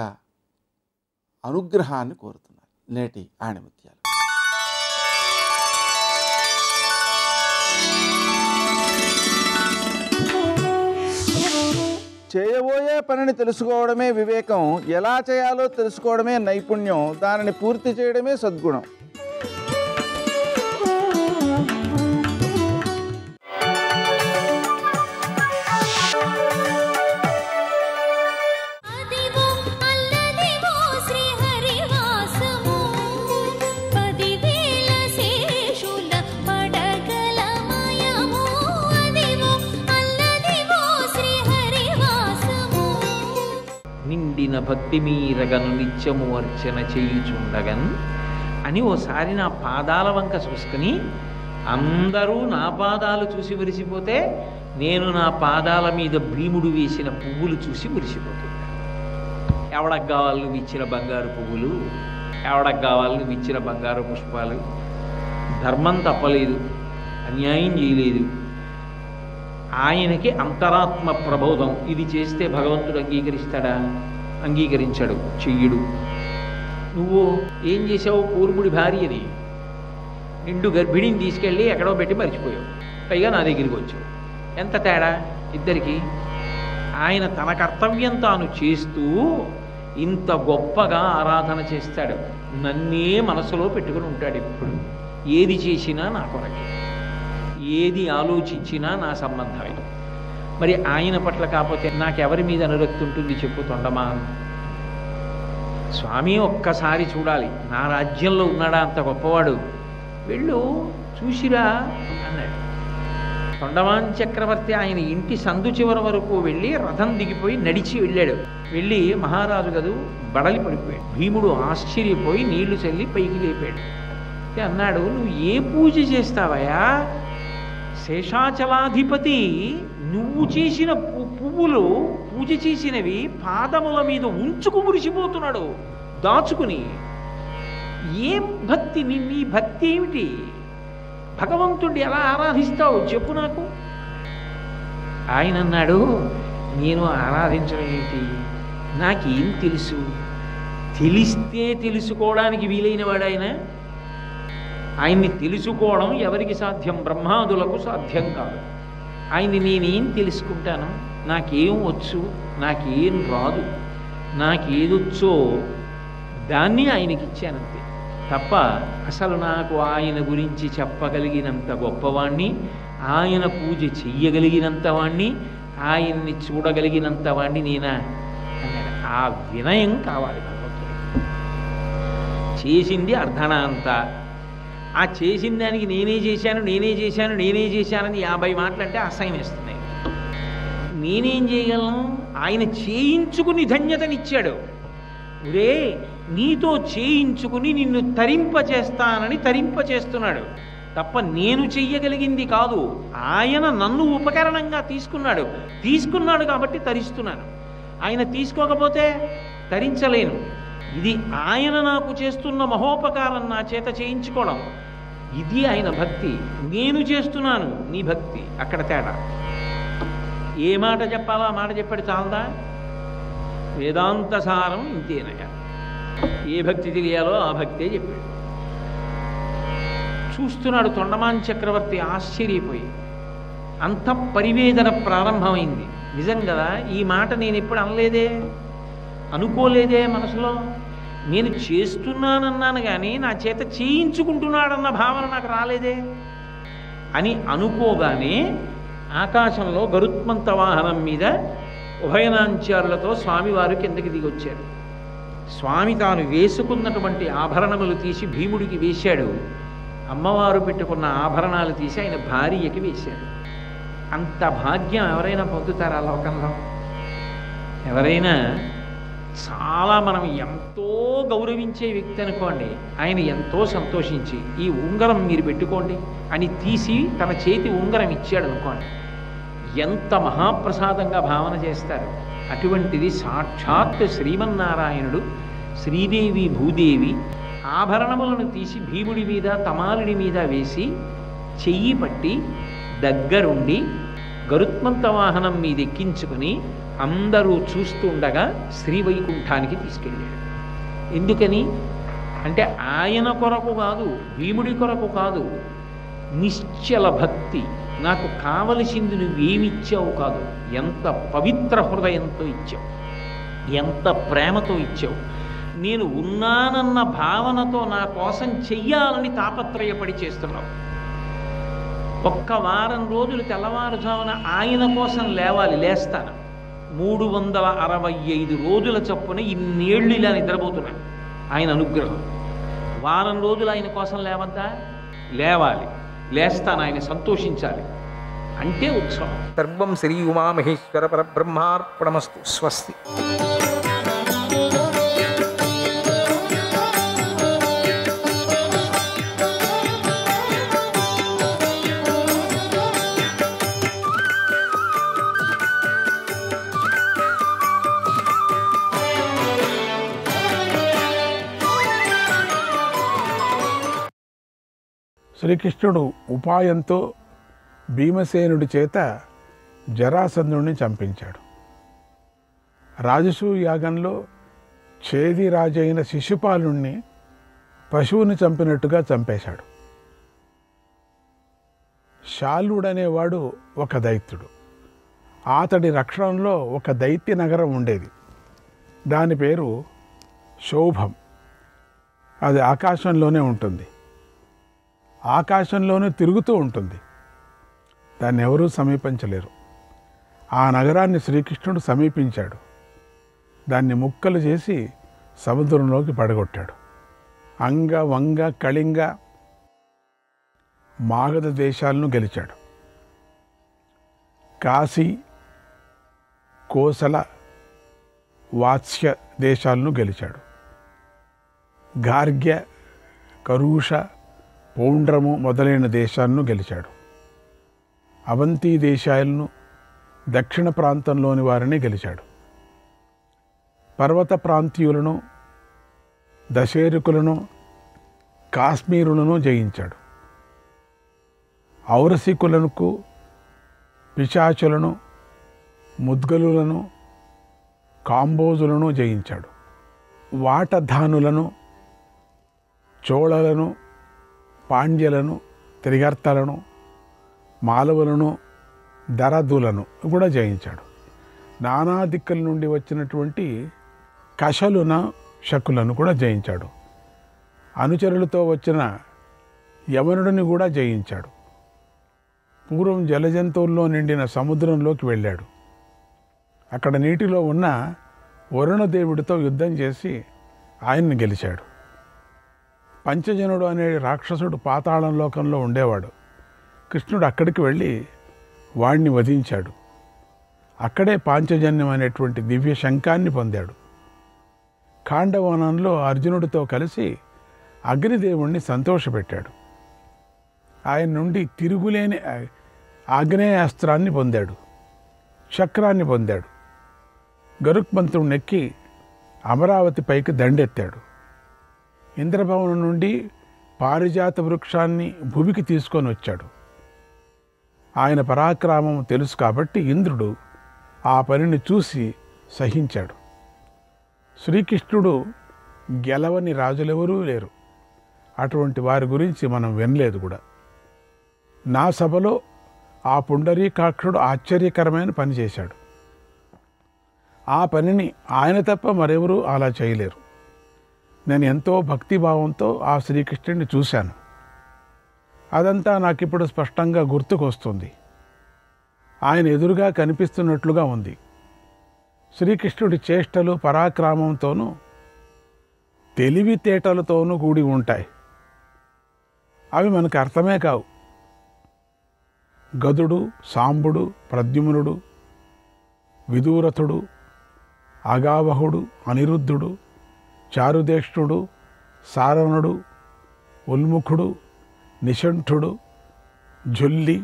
అనుగ్రహాన్ని కోరుతున్నారు నేటి ఆణిముత్యాలు. చేయబోయే పనిని తెలుసుకోవడమే వివేకం, ఎలా చేయాలో తెలుసుకోవడమే నైపుణ్యం, దానిని పూర్తి చేయడమే సద్గుణం. నిండిన భక్తి మీరగను నిత్యము అర్చన చేయుచుండగన్ అని ఓసారి నా పాదాల వంక చూసుకుని అందరూ నా పాదాలు చూసి మురిసిపోతే నేను నా పాదాల మీద భీముడు వేసిన పువ్వులు చూసి మురిసిపోతున్నాను. ఎవడకు కావాలి నువ్వు ఇచ్చిన బంగారు పువ్వులు, ఎవడకు కావాలి నువ్వు ఇచ్చిన బంగారు పుష్పాలు, ధర్మం తప్పలేదు, అన్యాయం చేయలేదు, ఆయనకి అంతరాత్మ ప్రబోధం, ఇది చేస్తే భగవంతుడు అంగీకరిస్తాడా? అంగీకరించాడు, చెయ్యుడు. నువ్వు ఏం చేసావు? కూర్ముడి భార్యని నిండు గర్భిణిని తీసుకెళ్ళి ఎక్కడో పెట్టి మర్చిపోయావు, పైగా నా దగ్గరికి వచ్చావు. ఎంత తేడా ఇద్దరికి? ఆయన తన కర్తవ్యం తాను చేస్తూ ఇంత గొప్పగా ఆరాధన చేస్తాడు, నన్నే మనసులో పెట్టుకుని ఉంటాడు ఇప్పుడు. ఏది చేసినా నా కొరకే, ఏది ఆలోచించినా నా సంబంధమే. మరి ఆయన పట్ల కాకపోతే నాకెవరి మీద అనురక్తి ఉంటుంది చెప్పు తొండమా? స్వామి ఒక్కసారి చూడాలి, నా రాజ్యంలో ఉన్నాడా అంత గొప్పవాడు, వెళ్ళు చూసిరా అన్నాడు. తొండమాన్ చక్రవర్తి ఆయన ఇంటి సందు చివరి వరకు వెళ్ళి రథం దిగిపోయి నడిచి వెళ్ళాడు. వెళ్ళి మహారాజు గదు బడలి పడిపోయాడు. భీముడు ఆశ్చర్యపోయి నీళ్లు చల్లి పైకి లేపాడు. అన్నాడు, నువ్వు ఏ పూజ చేస్తావయ్యా? శేషాచలాధిపతి నువ్వు చేసిన పువ్వులు పూజ చేసినవి పాదముల మీద ఉంచుకు మురిసిపోతున్నాడు దాచుకుని. ఏం భక్తి? నీ భక్తి ఏమిటి? భగవంతుడిని ఎలా ఆరాధిస్తావు చెప్పు నాకు. ఆయన అన్నాడు, నేను ఆరాధించడం ఏంటి, నాకేం తెలుసు? తెలిస్తే తెలుసుకోవడానికి వీలైన వాడు ఆయన. ఆయన్ని తెలుసుకోవడం ఎవరికి సాధ్యం? బ్రహ్మాదులకు సాధ్యం కాదు. ఆయన్ని నేనేం తెలుసుకుంటాను? నాకేం వచ్చు, నాకేం రాదు, నాకేదొచ్చో దాన్ని ఆయనకి ఇచ్చానంతే తప్ప అసలు నాకు ఆయన గురించి చెప్పగలిగినంత గొప్పవాణ్ణి, ఆయన పూజ చెయ్యగలిగినంత వాణ్ణి, ఆయన్ని చూడగలిగినంత వాణ్ణి నేనా అన్నాడు. ఆ వినయం కావాలి భగవంతుడికి. చేసింది అర్ధనాంత, ఆ చేసిన దానికి నేనే చేశానని 50 మాటలంటే అసహ్యం వేస్తున్నాయి. నేనేం చేయగలను? ఆయన చేయించుకుని ధన్యతనిచ్చాడు. ఒరే, నీతో చేయించుకుని నిన్ను తరింపచేస్తున్నాడు తప్ప నేను చెయ్యగలిగింది కాదు. ఆయన నన్ను ఉపకరణంగా తీసుకున్నాడు కాబట్టి తరిస్తున్నాను. ఆయన తీసుకోకపోతే తరించలేను. ఇది ఆయన నాకు చేస్తున్న మహోపకారం నా చేత చేయించుకోవడం, ఇది ఆయన భక్తి. నేను చేస్తున్నాను, నీ భక్తి. అక్కడ తేడా. ఏ మాట చెప్పాలో ఆ మాట చెప్పాడు చాలదా? వేదాంత సారం ఇంతేనయ్యా. ఏ భక్తి తెలియాలో ఆ భక్తే చెప్పాడు. చూస్తున్నాడు తొండమాన్ చక్రవర్తి ఆశ్చర్యపోయి. అంత పరివేదన ప్రారంభమైంది. నిజం కదా, ఈ మాట నేను ఎప్పుడు అనలేదే, అనుకోలేదే మనసులో. నేను చేస్తున్నానన్నాను కానీ నా చేత చేయించుకుంటున్నాడన్న భావన నాకు రాలేదే అని అనుకోగానే ఆకాశంలో గరుత్మంత వాహనం మీద ఉభయనాంచారులతో స్వామివారు కిందకి దిగొచ్చారు. స్వామి తాను వేసుకున్నటువంటి ఆభరణములు తీసి భీముడికి వేశాడు. అమ్మవారు పెట్టుకున్న ఆభరణాలు తీసి ఆయన భార్యకి వేశాడు. అంత భాగ్యం ఎవరైనా పొందుతారా లోకంలో? ఎవరైనా చాలా మనం ఎంతో గౌరవించే వ్యక్తి అనుకోండి, ఆయన ఎంతో సంతోషించి ఈ ఉంగరం మీరు పెట్టుకోండి అని తీసి తన చేతి ఉంగరం ఇచ్చాడు అనుకోండి, ఎంత మహాప్రసాదంగా భావన చేస్తారు. అటువంటిది సాక్షాత్ శ్రీమన్నారాయణుడు శ్రీదేవి భూదేవి ఆభరణములను తీసి భీముడి మీద తమాలుడి మీద వేసి చెయ్యి పట్టి దగ్గరుండి గరుత్మంత వాహనం మీద ఎక్కించుకుని అందరూ చూస్తూ ఉండగా శ్రీవైకుంఠానికి తీసుకెళ్ళాడు. ఎందుకని అంటే ఆయన కొరకు కాదు, భీముడి కొరకు కాదు, నిశ్చల భక్తి. నాకు కావలసింది నువ్వేమిచ్చావు కాదు, ఎంత పవిత్ర హృదయంతో ఇచ్చావు, ఎంత ప్రేమతో ఇచ్చావు, నేను ఉన్నానన్న భావనతో నా కోసం చెయ్యాలని తాపత్రయపడి చేస్తున్నావు. ఒక్క వారం రోజులు తెల్లవారుజామున ఆయన కోసం లేవాలి, లేస్తాను. 365 రోజుల చొప్పున ఇన్నేళ్ళు ఇలా నిద్రపోతున్నాను. ఆయన అనుగ్రహం. వారం రోజులు ఆయన కోసం లేవద్దా? లేవాలి, లేస్తాను, ఆయన సంతోషించాలి అంటే ఉత్సవం. సర్వం శ్రీ ఉమామహేశ్వర పరబ్రహ్మార్పణమస్తు. స్వస్తి. శ్రీకృష్ణుడు ఉపాయంతో భీమసేనుడి చేత జరాసంధుడిని చంపించాడు. రాజసూయ యాగంలో ఛేది రాజైన శిశుపాలుణ్ణి పశువుని చంపినట్టుగా చంపేశాడు. శాల్వుడనేవాడు ఒక దైత్యుడు. అతడి రక్షణలో ఒక దైత్య నగరం ఉండేది. దాని పేరు శోభం. అది ఆకాశంలోనే ఉంటుంది, ఆకాశంలోనే తిరుగుతూ ఉంటుంది. దాన్ని ఎవరూ సమీపించలేరు. ఆ నగరాన్ని శ్రీకృష్ణుడు సమీపించాడు. దాన్ని ముక్కలు చేసి సముద్రంలోకి పడగొట్టాడు. అంగ, వంగ, కళింగ, మాగధ దేశాలను గెలిచాడు. కాశీ, కోసల, వాత్స్య దేశాలను గెలిచాడు. గార్గ్య, కరూష, పౌండ్రము మొదలైన దేశాలను గెలిచాడు. అవంతి దేశాలను, దక్షిణ ప్రాంతంలోని వారిని గెలిచాడు. పర్వత ప్రాంతీయులను, దశేరుకులను, కాశ్మీరులను జయించాడు. ఔరసికులకు, పిశాచులను, ముద్గలులను, కాంబోజులను జయించాడు. వాటధానులను, చోళలను, పాండ్యలను, త్రిగర్తలను, మాలవులను, దరదులను కూడా జయించాడు. నానా దిక్కుల నుండి వచ్చినటువంటి కషలున, శకులను కూడా జయించాడు. అనుచరులతో వచ్చిన యవనుడిని కూడా జయించాడు. పూర్వం జలజంతువుల్లో నిండిన సముద్రంలోకి వెళ్ళాడు. అక్కడ నీటిలో ఉన్న వరుణదేవుడితో యుద్ధం చేసి ఆయన్ని గెలిచాడు. పంచజనుడు అనే రాక్షసుడు పాతాళం లోకంలో ఉండేవాడు. కృష్ణుడు అక్కడికి వెళ్ళి వాణ్ణి వధించాడు. అక్కడే పాంచజన్యం అనేటువంటి దివ్య శంఖాన్ని పొందాడు. ఖాండవనంలో అర్జునుడితో కలిసి అగ్నిదేవుణ్ణి సంతోషపెట్టాడు. ఆయన నుండి తిరుగులేని ఆగ్నేయాస్త్రాన్ని పొందాడు. చక్రాన్ని పొందాడు. గరుత్మంతుడిని ఎక్కి అమరావతి పైకి దండెత్తాడు. ఇంద్రభవనం నుండి పారిజాత వృక్షాన్ని భూమికి తీసుకొని వచ్చాడు. ఆయన పరాక్రమం తెలుసు కాబట్టి ఇంద్రుడు ఆ పనిని చూసి సహించాడు. శ్రీకృష్ణుడు గెలవని రాజులెవరూ లేరు. అటువంటి వారి గురించి మనం వినలేదు కూడా. నా సభలో ఆ పుండరీకాక్షుడు ఆశ్చర్యకరమైన పని చేశాడు. ఆ పనిని ఆయన తప్ప మరెవరూ అలా చేయలేరు. నేను ఎంతో భక్తిభావంతో ఆ శ్రీకృష్ణుడిని చూశాను. అదంతా నాకు ఇప్పుడు స్పష్టంగా గుర్తుకొస్తుంది. ఆయన ఎదురుగా కనిపిస్తున్నట్లుగా ఉంది. శ్రీకృష్ణుడి చేష్టలు పరాక్రమంతోనూ తెలివితేటలతోనూ కూడి ఉంటాయి. అవి మనకు అర్థమే కావు. గదుడు, సాంబుడు, ప్రద్యుమ్నుడు, విదూరథుడు, అగావహుడు, అనిరుద్ధుడు, చారుదేష్టుడు, సారణుడు, ఉల్ముఖుడు, నిషంఠుడు, జొల్లి,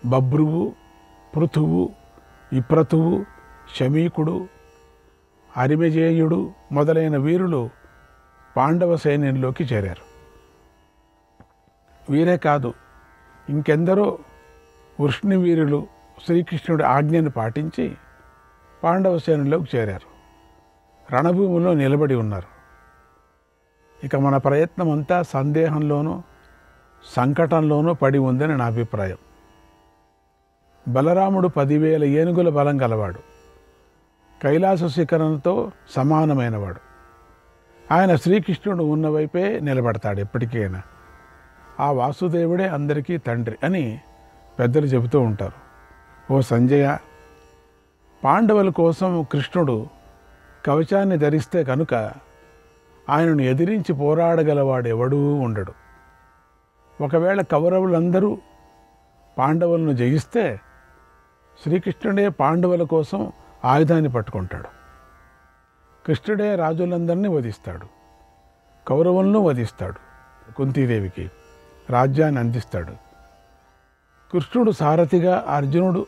బభ్రువు, పృథువు, విప్రతువు, శమీకుడు, అరిమజేయుడు మొదలైన వీరులు పాండవ సైన్యంలోకి చేరారు. వీరే కాదు, ఇంకెందరో వృష్ణివీరులు శ్రీకృష్ణుడి ఆజ్ఞను పాటించి పాండవ సైన్యంలోకి చేరారు. రణభూమిలో నిలబడి ఉన్నారు. ఇక మన ప్రయత్నం అంతా సందేహంలోనూ సంకటంలోనూ పడి ఉందని నా అభిప్రాయం. బలరాముడు 10,000 ఏనుగుల బలం గలవాడు. కైలాస శిఖరంతో సమానమైనవాడు. ఆయన శ్రీకృష్ణుడు ఉన్న వైపే నిలబడతాడు ఎప్పటికైనా. ఆ వాసుదేవుడే అందరికీ తండ్రి అని పెద్దలు చెబుతూ ఉంటారు. ఓ సంజయ, పాండవుల కోసం కృష్ణుడు కవచాన్ని ధరిస్తే కనుక ఆయనను ఎదిరించి పోరాడగలవాడు ఎవడూ ఉండడు. ఒకవేళ కౌరవులందరూ పాండవులను జయిస్తే శ్రీకృష్ణుడే పాండవుల కోసం ఆయుధాన్ని పట్టుకుంటాడు. కృష్ణుడే రాజులందరినీ వధిస్తాడు, కౌరవులను వధిస్తాడు, కుంతీదేవికి రాజ్యాన్ని అందిస్తాడు. కృష్ణుడు సారథిగా, అర్జునుడు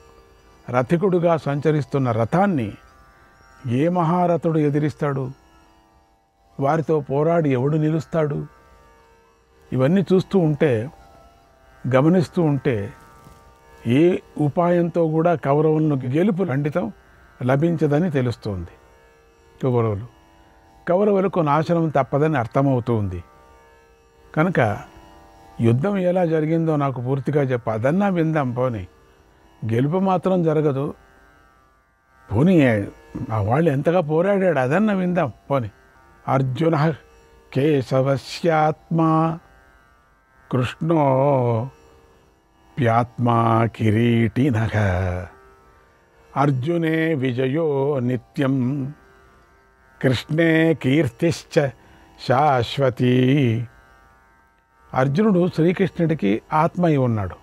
రథికుడుగా సంచరిస్తున్న రథాన్ని ఏ మహారథుడు ఎదిరిస్తాడు? వారితో పోరాడి ఎవడు నిలుస్తాడు? ఇవన్నీ చూస్తూ ఉంటే, గమనిస్తూ ఉంటే ఏ ఉపాయంతో కూడా కౌరవులను గెలుపు ఖండితం లభించదని తెలుస్తుంది. కౌరవులకు నాశనం తప్పదని అర్థమవుతుంది. కనుక యుద్ధం ఎలా జరిగిందో నాకు పూర్తిగా చెప్ప, అదన్నా విందాం. పోనీ గెలుపు మాత్రం జరగదు, పోనీ వాళ్ళు ఎంతగా పోరాడాడు అదన్నా విందాం. పోనీ అర్జున కేశవస్యాత్మా కృష్ణో ప్యాత్మా కిరీటినః అర్జునే విజయో నిత్యం కృష్ణే కీర్తిశ్చ శాశ్వతి. అర్జునుడు శ్రీకృష్ణుడికి ఆత్మ అయి ఉన్నాడు.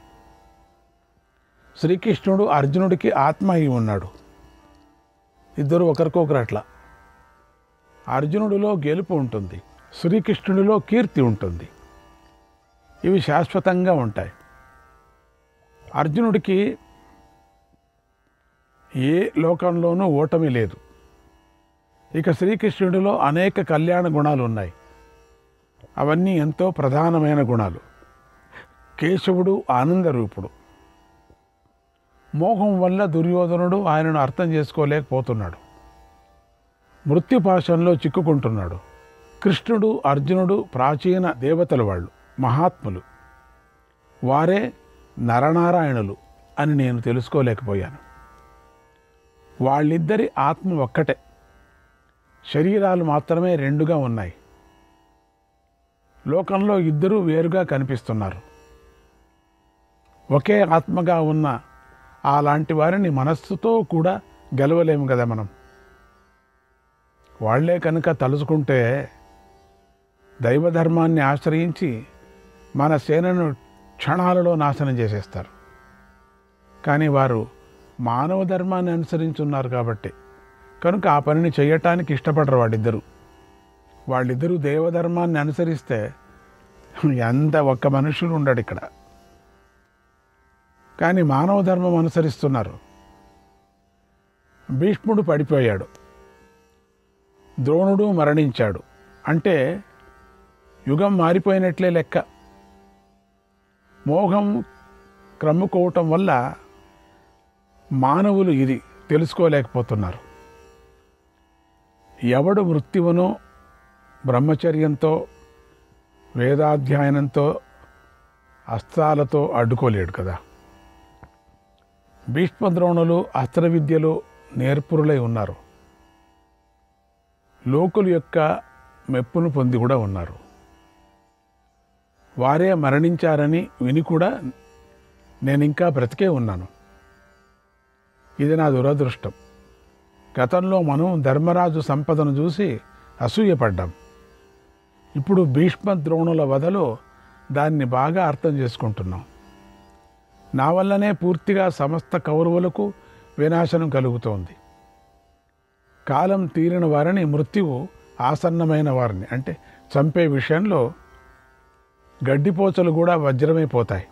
శ్రీకృష్ణుడు అర్జునుడికి ఆత్మ అయి ఉన్నాడు. ఇద్దరు ఒకరికొకరు అట్లా. అర్జునుడిలో గెలుపు ఉంటుంది, శ్రీకృష్ణుడిలో కీర్తి ఉంటుంది. ఇవి శాశ్వతంగా ఉంటాయి. అర్జునుడికి ఏ లోకంలోనూ ఓటమి లేదు. ఇక శ్రీకృష్ణుడిలో అనేక కళ్యాణ గుణాలు ఉన్నాయి. అవన్నీ ఎంతో ప్రధానమైన గుణాలు. కేశవుడు ఆనందరూపుడు. మోహం వల్ల దుర్యోధనుడు ఆయనను అర్థం చేసుకోలేకపోతున్నాడు. మృత్యుపాశంలో చిక్కుకుంటున్నాడు. కృష్ణుడు, అర్జునుడు ప్రాచీన దేవతల వాళ్ళు, మహాత్ములు. వారే నరనారాయణులు అని నేను తెలుసుకోలేకపోయాను. వాళ్ళిద్దరి ఆత్మ ఒక్కటే, శరీరాలు మాత్రమే రెండుగా ఉన్నాయి. లోకంలో ఇద్దరూ వేరుగా కనిపిస్తున్నారు. ఒకే ఆత్మగా ఉన్న అలాంటి వారిని మనస్సుతో కూడా గెలవలేము కదా మనం. వాళ్లే కనుక తలుచుకుంటే దైవధర్మాన్ని ఆశ్రయించి మన సేనను క్షణాలలో నాశనం చేసేస్తారు. కానీ వారు మానవ ధర్మాన్ని అనుసరించున్నారు కాబట్టి కనుక ఆ పనిని చేయటానికి ఇష్టపడరు వాళ్ళిద్దరూ దేవధర్మాన్ని అనుసరిస్తే ఎంత ఒక్క మనుషులు ఉండడు ఇక్కడ. కానీ మానవ ధర్మం అనుసరిస్తున్నారు. భీష్ముడు పడిపోయాడు, ద్రోణుడు మరణించాడు అంటే యుగం మారిపోయినట్లే లెక్క. మోహం క్రమ్ముకోవటం వల్ల మానవులు ఇది తెలుసుకోలేకపోతున్నారు. ఎవడు మృత్యువును బ్రహ్మచర్యంతో, వేదాధ్యయనంతో, అస్త్రాలతో అడ్డుకోలేడు కదా. భీష్మద్రోణులు అస్త్ర విద్యలో నేర్పురులై ఉన్నారు. లోకుల యొక్క మెప్పును పొంది కూడా ఉన్నారు. వారే మరణించారని విని కూడా నేను ఇంకా బ్రతికే ఉన్నాను. ఇది నా దురదృష్టం. గతంలో మనం ధర్మరాజు సంపదను చూసి అసూయపడ్డాం. ఇప్పుడు భీష్మ ద్రోణుల వధలో దాన్ని బాగా అర్థం చేసుకుంటున్నాం. నా వల్లనే పూర్తిగా సమస్త కౌరవులకు వినాశనం కలుగుతోంది. కాలం తీరిన వారిని, మృత్యువు ఆసన్నమైన వారిని అంటే చంపే విషయంలో గడ్డిపోచలు కూడా వజ్రమైపోతాయి,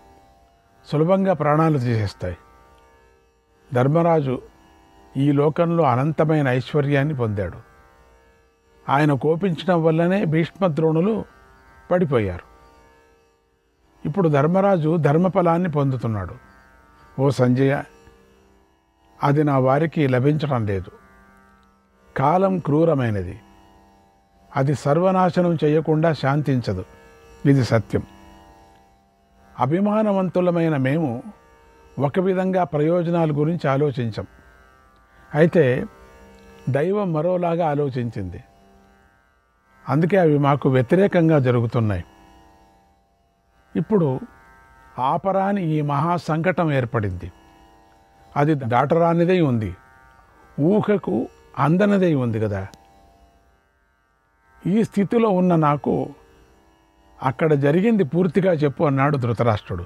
సులభంగా ప్రాణాలు తీసేస్తాయి. ధర్మరాజు ఈ లోకంలో అనంతమైన ఐశ్వర్యాన్ని పొందాడు. ఆయన కోపించడం వల్లనే భీష్మద్రోణులు పడిపోయారు. ఇప్పుడు ధర్మరాజు ధర్మఫలాన్ని పొందుతున్నాడు. ఓ సంజయ, అది నా వారికి లభించడం లేదు. కాలం క్రూరమైనది, అది సర్వనాశనం చేయకుండా శాంతించదు. ఇది సత్యం. అభిమానవంతులమైన మేము ఒక విధంగా ప్రయోజనాల గురించి ఆలోచించాం. అయితే దైవం మరోలాగా ఆలోచించింది. అందుకే అవి మాకు వ్యతిరేకంగా జరుగుతున్నాయి. ఇప్పుడు ఆపరాని ఈ మహా సంకటం ఏర్పడింది. అది దాటరానిదై ఉంది, ఊహకు అందనదై ఉంది కదా. ఈ స్థితిలో ఉన్న నాకు అక్కడ జరిగింది పూర్తిగా చెప్పు అన్నాడు ధృతరాష్ట్రుడు.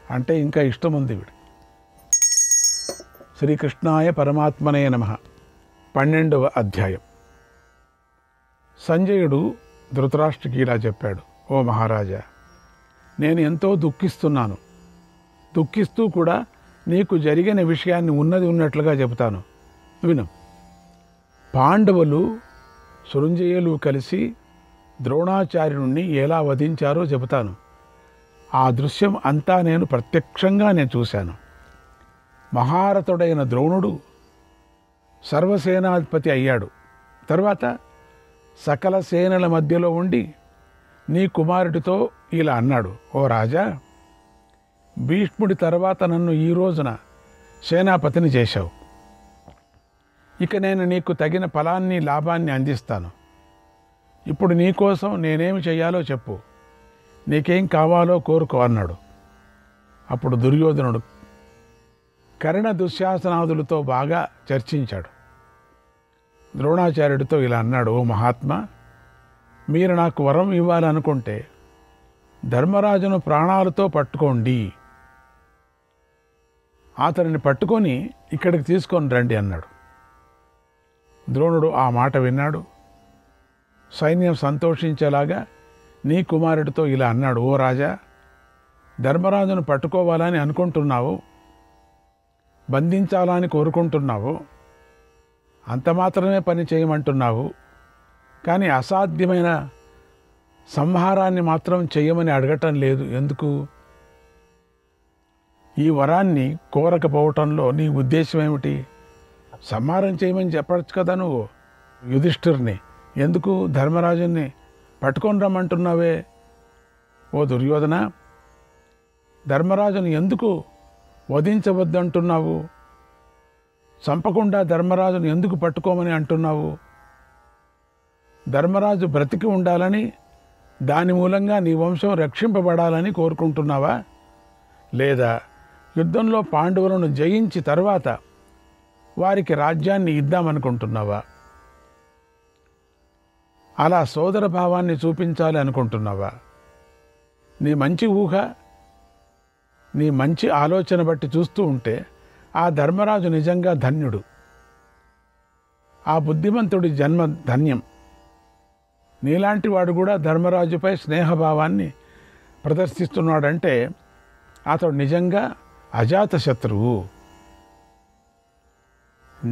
అంటే ఇంకా ఇష్టం ఉంది వీడు. శ్రీకృష్ణాయ పరమాత్మనే నమః. 12వ అధ్యాయం. సంజయుడు ధృతరాష్ట్రుడికి ఇలా చెప్పాడు. ఓ మహారాజా, నేను ఎంతో దుఃఖిస్తున్నాను. దుఃఖిస్తూ కూడా నీకు జరిగిన విషయాన్ని ఉన్నది ఉన్నట్లుగా చెబుతాను, విను. పాండవులు సృంజయులు కలిసి ద్రోణాచార్యుణ్ణి ఎలా వధించారో చెబుతాను. ఆ దృశ్యం అంతా నేను ప్రత్యక్షంగా చూశాను. మహారథుడైన ద్రోణుడు సర్వసేనాధిపతి అయ్యాడు. తర్వాత సకల సేనల మధ్యలో ఉండి నీ కుమారుడితో ఇలా అన్నాడు. ఓ రాజా, భీష్ముడి తర్వాత నన్ను ఈ రోజున సేనాపతిని చేశావు. ఇక నేను నీకు తగిన ఫలాన్ని, లాభాన్ని అందిస్తాను. ఇప్పుడు నీకోసం నేనేమి చెయ్యాలో చెప్పు, నీకేం కావాలో కోరుకో అన్నాడు. అప్పుడు దుర్యోధనుడు కర్ణ దుశ్శాసనాదులతో బాగా చర్చించాడు. ద్రోణాచార్యుడితో ఇలా అన్నాడు. ఓ మహాత్మా, మీరు నాకు వరం ఇవ్వాలనుకుంటే ధర్మరాజును ప్రాణాలతో పట్టుకోండి, అతనిని పట్టుకొని ఇక్కడికి తీసుకొని రండి అన్నాడు. ద్రోణుడు ఆ మాట విన్నాడు. సైన్యం సంతోషించేలాగా నీ కుమారుడితో ఇలా అన్నాడు. ఓ రాజా, ధర్మరాజును పట్టుకోవాలని అనుకుంటున్నావు, బంధించాలని కోరుకుంటున్నావు, అంత మాత్రమే పని చేయమంటున్నావు, కానీ అసాధ్యమైన సంహారాన్ని మాత్రం చేయమని అడగటం లేదు. ఎందుకు? ఈ వరాన్ని కోరకపోవటంలో నీ ఉద్దేశం ఏమిటి? సంహారం చేయమని చెప్పచ్చు కదా నువ్వు యుధిష్ఠిరుని. ఎందుకు ధర్మరాజుని పట్టుకొని రమ్మంటున్నావే? ఓ దుర్యోధన, ధర్మరాజుని ఎందుకు వధించవద్దంటున్నావు? చంపకుండా ధర్మరాజును ఎందుకు పట్టుకోమని అంటున్నావు? ధర్మరాజు బ్రతికి ఉండాలని, దాని మూలంగా నీ వంశం రక్షింపబడాలని కోరుకుంటున్నావా? లేదా యుద్ధంలో పాండవులను జయించి తర్వాత వారికి రాజ్యాన్ని ఇద్దామనుకుంటున్నావా? అలా సోదర భావాన్ని చూపించాలి అనుకుంటున్నావా? నీ మంచి ఊహ, నీ మంచి ఆలోచన బట్టి చూస్తూ ఉంటే ఆ ధర్మరాజు నిజంగా ధన్యుడు. ఆ బుద్ధిమంతుడి జన్మ ధన్యం. నీలాంటి వాడు కూడా ధర్మరాజుపై స్నేహభావాన్ని ప్రదర్శిస్తున్నాడంటే అతడు నిజంగా అజాత శత్రువు.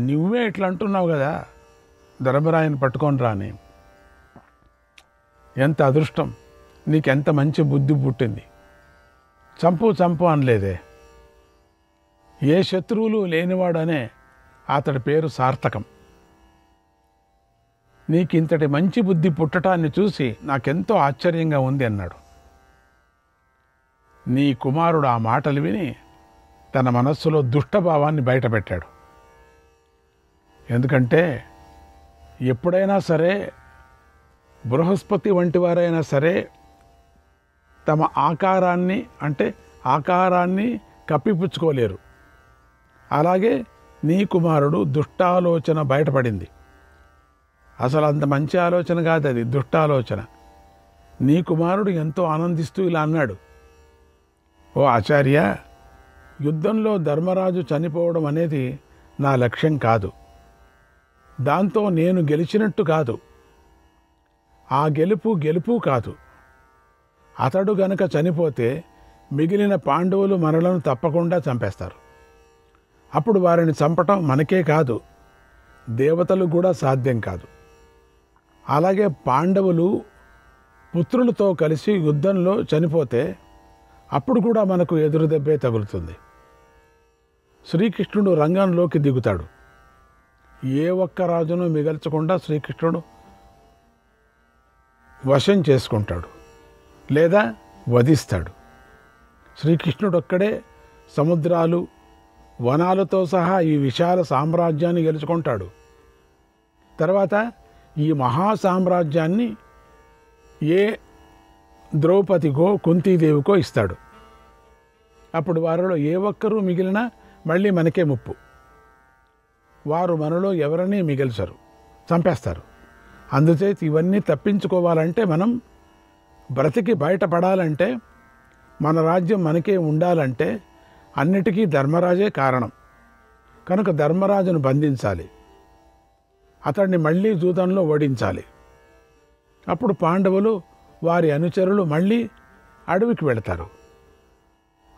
నువ్వే ఇట్లా అంటున్నావు కదా, ధర్మరాజుని పట్టుకొని రాని. ఎంత అదృష్టం, నీకెంత మంచి బుద్ధి పుట్టింది. చంపు చంపు అనలేదే. ఏ శత్రువులు లేనివాడనే అతడి పేరు సార్థకం. నీకింతటి మంచి బుద్ధి పుట్టటాన్ని చూసి నాకెంతో ఆశ్చర్యంగా ఉంది అన్నాడు. నీ కుమారుడు ఆ మాటలు విని తన మనస్సులో దుష్టభావాన్ని బయటపెట్టాడు. ఎందుకంటే ఎప్పుడైనా సరే బృహస్పతి వంటి వారైనా సరే తమ ఆకారాన్ని కప్పిపుచ్చుకోలేరు. అలాగే నీ కుమారుడు దుష్టాలోచన బయటపడింది. అసలు అంత మంచి ఆలోచన కాదు, అది దుష్ట ఆలోచన. నీ కుమారుడు ఎంతో ఆనందిస్తూ ఇలా అన్నాడు, ఓ ఆచార్య, యుద్ధంలో ధర్మరాజు చనిపోవడం అనేది నా లక్ష్యం కాదు. దాంతో నేను గెలిచినట్టు కాదు. ఆ గెలుపు కాదు. అతడు గనక చనిపోతే మిగిలిన పాండవులు మనలను తప్పకుండా చంపేస్తారు. అప్పుడు వారిని చంపటం మనకే కాదు, దేవతలు కూడా సాధ్యం కాదు. అలాగే పాండవులు పుత్రులతో కలిసి యుద్ధంలో చనిపోతే అప్పుడు కూడా మనకు ఎదురు దెబ్బే తగులుతుంది. శ్రీకృష్ణుడు రంగంలోకి దిగుతాడు. ఏ ఒక్క రాజును మిగల్చకుండా శ్రీకృష్ణుడు వశం చేసుకుంటాడు లేదా వధిస్తాడు. శ్రీకృష్ణుడు ఒక్కడే సముద్రాలు, వనాలతో సహా ఈ విశాల సామ్రాజ్యాన్ని గెలుచుకుంటాడు. తర్వాత ఈ మహాసామ్రాజ్యాన్ని ఏ ద్రౌపదికో కుంతీదేవికో ఇస్తాడు. అప్పుడు వారిలో ఏ ఒక్కరూ మిగిలినా మళ్ళీ మనకే ముప్పు. వారు మనలో ఎవరినీ మిగిల్చరు, చంపేస్తారు. అందుచేత ఇవన్నీ తప్పించుకోవాలంటే, మనం బ్రతికి బయటపడాలంటే, మన రాజ్యం మనకే ఉండాలంటే అన్నిటికీ ధర్మరాజే కారణం. కనుక ధర్మరాజును బంధించాలి, అతన్ని మళ్ళీ జూదంలో ఓడించాలి. అప్పుడు పాండవులు, వారి అనుచరులు మళ్ళీ అడవికి వెళతారు.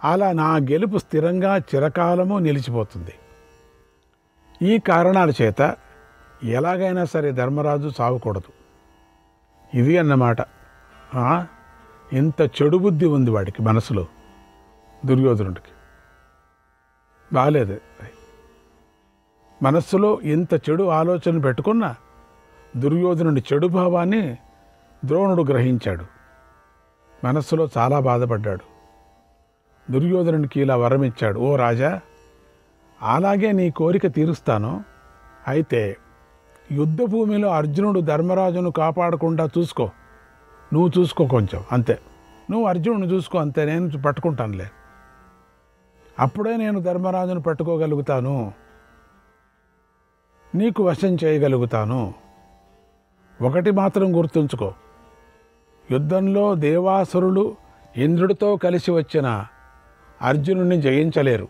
అలా నా గెలుపు స్థిరంగా చిరకాలము నిలిచిపోతుంది. ఈ కారణాల చేత ఎలాగైనా సరే ధర్మరాజు సావకూడదు. ఇది అన్నమాట. ఇంత చెడు బుద్ధి ఉంది వాడికి మనసులో, దుర్యోధనుడికి. బాలేదు. మనస్సులో ఇంత చెడు ఆలోచన పెట్టుకున్న దుర్యోధనుడి చెడు భావాన్ని ద్రోణుడు గ్రహించాడు. మనస్సులో చాలా బాధపడ్డాడు. దుర్యోధనుడికి ఇలా వరం ఇచ్చాడు, ఓ రాజా, అలాగే నీ కోరిక తీరుస్తాను. అయితే యుద్ధ భూమిలో అర్జునుడు ధర్మరాజును కాపాడకుండా చూసుకో. నువ్వు చూసుకో కొంచెం, అంతే. నువ్వు అర్జునుడిని చూసుకో, అంతే. నేను పట్టుకుంటానులే. అప్పుడే నేను ధర్మరాజును పట్టుకోగలుగుతాను, నీకు వశం చేయగలుగుతాను. ఒకటి మాత్రం గుర్తుంచుకో, యుద్ధంలో దేవాసురులు ఇంద్రుడితో కలిసి వచ్చిన అర్జునుడిని జయించలేరు.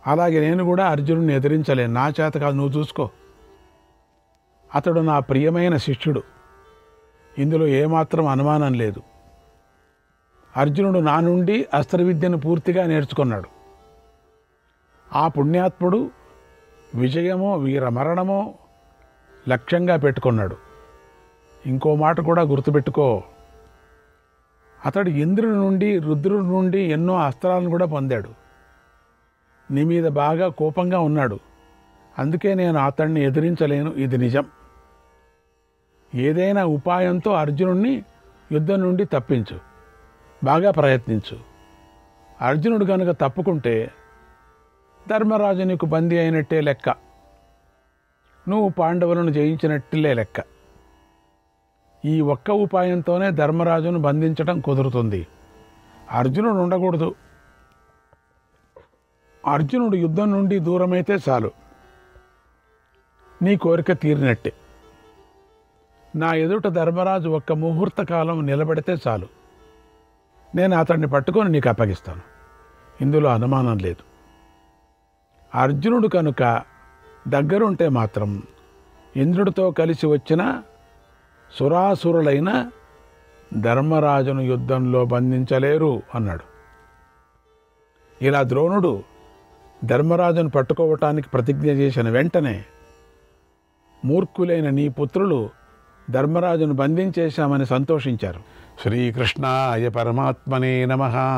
అలాగే నేను కూడా అర్జునుడిని ఎదిరించలేను, నా చేత కాదు, నువ్వు చూసుకో. అతడు నా ప్రియమైన శిష్యుడు, ఇందులో ఏమాత్రం అనుమానం లేదు. అర్జునుడు నా నుండి అస్త్రవిద్యను పూర్తిగా నేర్చుకున్నాడు. ఆ పుణ్యాత్ముడు విజయమో వీరమరణమో లక్ష్యంగా పెట్టుకున్నాడు. ఇంకో మాట కూడా గుర్తుపెట్టుకో, అతడు ఇంద్రుడి నుండి, రుద్రుడి నుండి ఎన్నో అస్త్రాలను కూడా పొందాడు. నీ మీద బాగా కోపంగా ఉన్నాడు, అందుకే నేను అతన్ని ఎదిరించలేను, ఇది నిజం. ఏదైనా ఉపాయంతో అర్జునుడిని యుద్ధం నుండి తప్పించు, బాగా ప్రయత్నించు. అర్జునుడు కనుక తప్పుకుంటే ధర్మరాజు నీకు బందీ అయినట్టే లెక్క, నువ్వు పాండవులను జయించినట్లే లెక్క. ఈ ఒక్క ఉపాయంతోనే ధర్మరాజును బంధించడం కుదురుతుంది. అర్జునుడు ఉండకూడదు. అర్జునుడు యుద్ధం నుండి దూరమైతే చాలు, నీ కోరిక తీరినట్టే. నా ఎదుట ధర్మరాజు ఒక్క ముహూర్త కాలం నిలబడితే చాలు, నేను అతన్ని పట్టుకొని నీకు అప్పగిస్తాను. ఇందులో అనుమానం లేదు. అర్జునుడు కనుక దగ్గరుంటే మాత్రం ఇంద్రుడితో కలిసి వచ్చిన సురాసురులైన ధర్మరాజును యుద్ధంలో బంధించలేరు అన్నాడు. ఇలా ద్రోణుడు ధర్మరాజును పట్టుకోవటానికి ప్రతిజ్ఞ చేసిన వెంటనే మూర్ఖులైన నీ పుత్రులు ధర్మరాజును బంధించేశామని సంతోషించారు. శ్రీకృష్ణాయ పరమాత్మనే నమః.